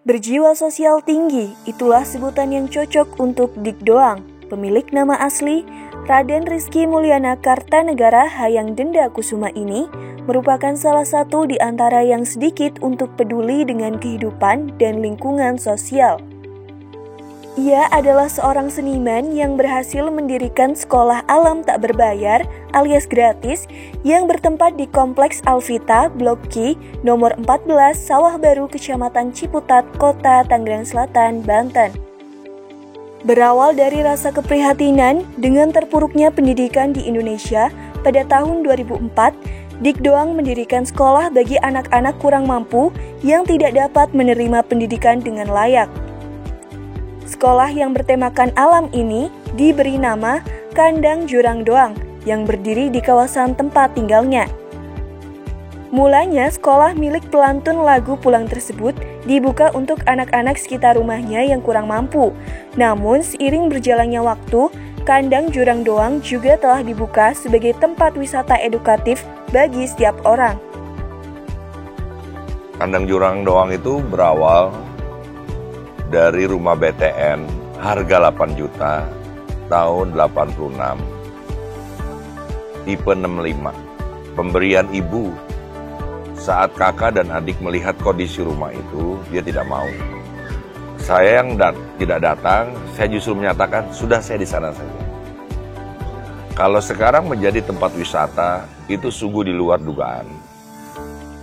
Berjiwa sosial tinggi, itulah sebutan yang cocok untuk Dik Doang. Pemilik nama asli, Raden Rizky Mulyana Kartanegara Hayang Denda Kusuma ini merupakan salah satu di antara yang sedikit untuk peduli dengan kehidupan dan lingkungan sosial. Ia adalah seorang seniman yang berhasil mendirikan sekolah alam tak berbayar alias gratis yang bertempat di Kompleks Alvita, Blok G, nomor 14, Sawah Baru, Kecamatan Ciputat, Kota Tangerang Selatan, Banten. Berawal dari rasa keprihatinan dengan terpuruknya pendidikan di Indonesia, pada tahun 2004, Dik Doang mendirikan sekolah bagi anak-anak kurang mampu yang tidak dapat menerima pendidikan dengan layak. Sekolah yang bertemakan alam ini diberi nama Kandang Jurang Doang yang berdiri di kawasan tempat tinggalnya. Mulanya sekolah milik pelantun lagu pulang tersebut dibuka untuk anak-anak sekitar rumahnya yang kurang mampu. Namun seiring berjalannya waktu, Kandang Jurang Doang juga telah dibuka sebagai tempat wisata edukatif bagi setiap orang. Kandang Jurang Doang itu berawal dari rumah BTN harga 8 juta tahun 86, tipe 65. Pemberian ibu saat kakak dan adik melihat kondisi rumah itu, dia tidak mau. Saya yang tidak datang, saya justru menyatakan sudah saya di sana saja. Kalau sekarang menjadi tempat wisata, itu sungguh di luar dugaan.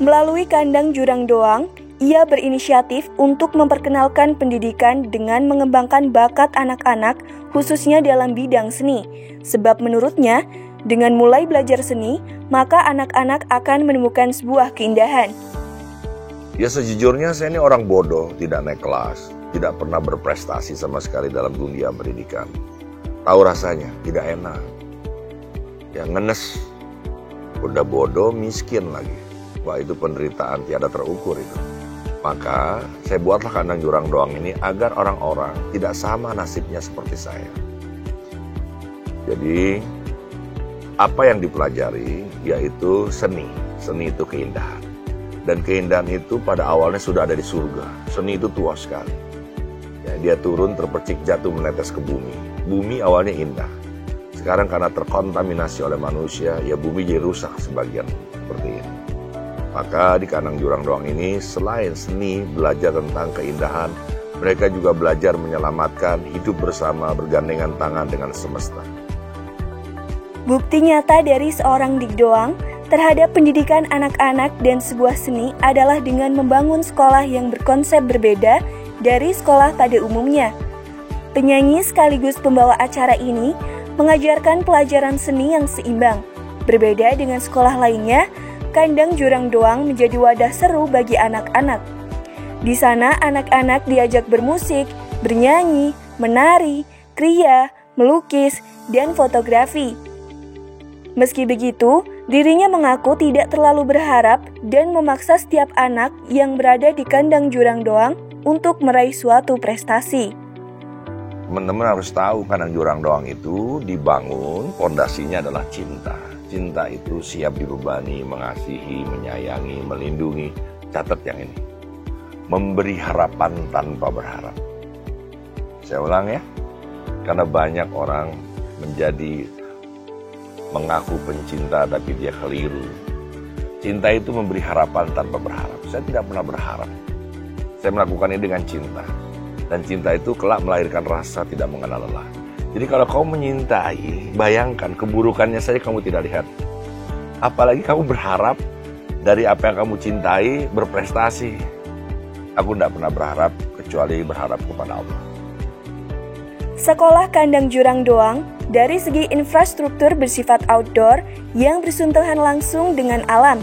Melalui Kandang Jurang Doang, ia berinisiatif untuk memperkenalkan pendidikan dengan mengembangkan bakat anak-anak khususnya dalam bidang seni. Sebab menurutnya, dengan mulai belajar seni, maka anak-anak akan menemukan sebuah keindahan. Ya sejujurnya saya ini orang bodoh, tidak naik kelas, tidak pernah berprestasi sama sekali dalam dunia pendidikan. Tahu rasanya, tidak enak. Ya ngenes, udah bodoh, miskin lagi. Wah itu penderitaan tiada terukur itu. Maka saya buatlah Kandang Jurang Doang ini agar orang-orang tidak sama nasibnya seperti saya. Jadi apa yang dipelajari yaitu seni. Seni itu keindahan. Dan keindahan itu pada awalnya sudah ada di surga. Seni itu tua sekali. Ya, dia turun terpercik jatuh menetes ke bumi. Bumi awalnya indah. Sekarang karena terkontaminasi oleh manusia, ya bumi jadi rusak sebagian seperti ini. Maka di Kandang Jurang Doang ini selain seni, belajar tentang keindahan, mereka juga belajar menyelamatkan hidup bersama bergandengan tangan dengan semesta. Bukti nyata dari seorang Dik Doang terhadap pendidikan anak-anak dan sebuah seni adalah dengan membangun sekolah yang berkonsep berbeda dari sekolah pada umumnya. Penyanyi sekaligus pembawa acara ini mengajarkan pelajaran seni yang seimbang. Berbeda dengan sekolah lainnya, Kandang Jurang Doang menjadi wadah seru bagi anak-anak. Di sana anak-anak diajak bermusik, bernyanyi, menari, kriya, melukis, dan fotografi. Meski begitu, dirinya mengaku tidak terlalu berharap dan memaksa setiap anak yang berada di Kandang Jurang Doang untuk meraih suatu prestasi. Teman-teman harus tahu Kandang Jurang Doang itu dibangun, fondasinya adalah cinta. Cinta itu siap dibebani, mengasihi, menyayangi, melindungi. Catat yang ini. Memberi harapan tanpa berharap. Saya ulang ya. Karena banyak orang mengaku pencinta tapi dia keliru. Cinta itu memberi harapan tanpa berharap. Saya tidak pernah berharap. Saya melakukan ini dengan cinta. Dan cinta itu kelak melahirkan rasa tidak mengenal lelah. Jadi kalau kamu menyintai, bayangkan keburukannya saja kamu tidak lihat. Apalagi kamu berharap dari apa yang kamu cintai berprestasi. Aku tidak pernah berharap kecuali berharap kepada Allah. Sekolah Kandang Jurang Doang dari segi infrastruktur bersifat outdoor yang bersentuhan langsung dengan alam.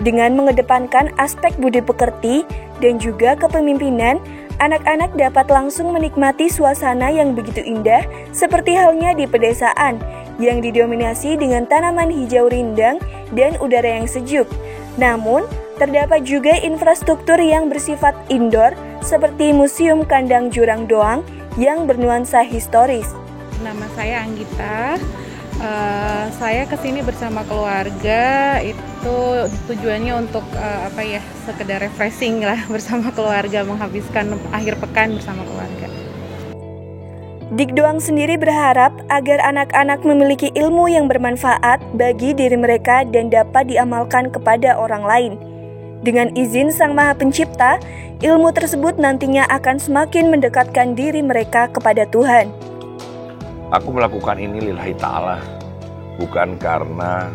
Dengan mengedepankan aspek budi pekerti dan juga kepemimpinan, anak-anak dapat langsung menikmati suasana yang begitu indah seperti halnya di pedesaan yang didominasi dengan tanaman hijau rindang dan udara yang sejuk. Namun, terdapat juga infrastruktur yang bersifat indoor seperti Museum Kandang Jurang Doang yang bernuansa historis. Nama saya Anggita, Saya kesini bersama keluarga, itu tujuannya untuk sekedar refreshing lah bersama keluarga, menghabiskan akhir pekan bersama keluarga. Digdoang sendiri berharap agar anak-anak memiliki ilmu yang bermanfaat bagi diri mereka dan dapat diamalkan kepada orang lain. Dengan izin Sang Maha Pencipta, ilmu tersebut nantinya akan semakin mendekatkan diri mereka kepada Tuhan. Aku melakukan ini lillahi ta'ala, bukan karena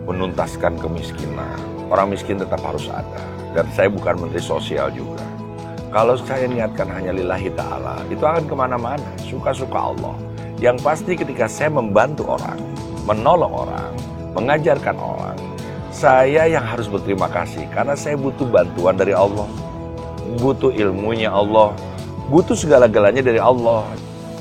menuntaskan kemiskinan. Orang miskin tetap harus ada, dan saya bukan menteri sosial juga. Kalau saya niatkan hanya lillahi ta'ala, itu akan kemana-mana, suka-suka Allah. Yang pasti ketika saya membantu orang, menolong orang, mengajarkan orang, saya yang harus berterima kasih, karena saya butuh bantuan dari Allah, butuh ilmunya Allah, butuh segala-galanya dari Allah.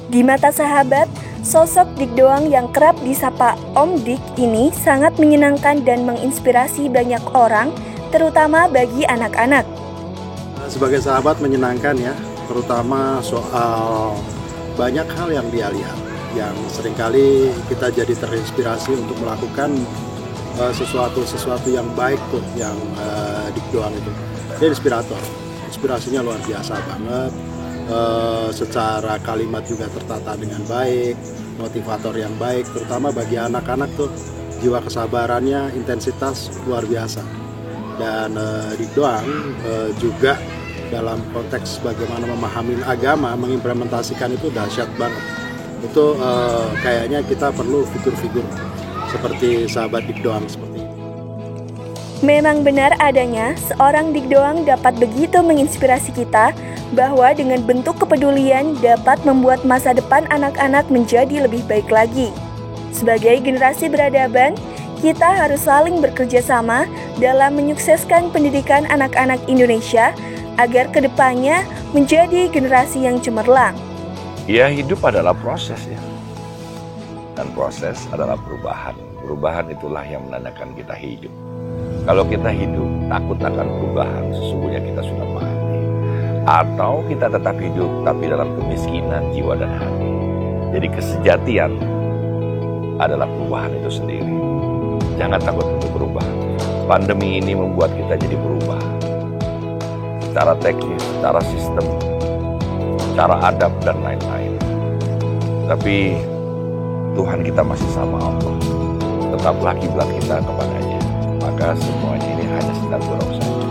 Di mata sahabat, sosok Digdoang yang kerap disapa Om Dik ini sangat menyenangkan dan menginspirasi banyak orang, terutama bagi anak-anak. Sebagai sahabat menyenangkan ya, terutama soal banyak hal yang dia lihat, yang seringkali kita jadi terinspirasi untuk melakukan sesuatu yang baik tuh, yang Digdoang itu. Dia inspirator, inspirasinya luar biasa banget. Secara kalimat juga tertata dengan baik, motivator yang baik, terutama bagi anak-anak tuh jiwa kesabarannya, intensitas luar biasa. Dan Digdoang juga dalam konteks bagaimana memahami agama, mengimplementasikan itu dahsyat banget. Itu kayaknya kita perlu figur-figur seperti sahabat Digdoang seperti ini. Memang benar adanya seorang Digdoang dapat begitu menginspirasi kita bahwa dengan bentuk kepedulian dapat membuat masa depan anak-anak menjadi lebih baik lagi. Sebagai generasi beradaban, kita harus saling bekerja sama dalam menyukseskan pendidikan anak-anak Indonesia agar kedepannya menjadi generasi yang cemerlang. Ya, hidup adalah proses ya. Dan proses adalah perubahan. Perubahan itulah yang menandakan kita hidup. Kalau kita hidup takut akan perubahan, sesungguhnya kita sudah mati. Atau kita tetap hidup tapi dalam kemiskinan jiwa dan hati. Jadi kesejatian adalah perubahan itu sendiri. Jangan takut untuk berubah. Pandemi ini membuat kita jadi berubah. Secara teknis, secara sistem, secara adab dan lain-lain. Tapi Tuhan kita masih sama Allah. Tetaplah kiblat kita kepadanya. Maka semuanya ini hanya sekedar buruk saja.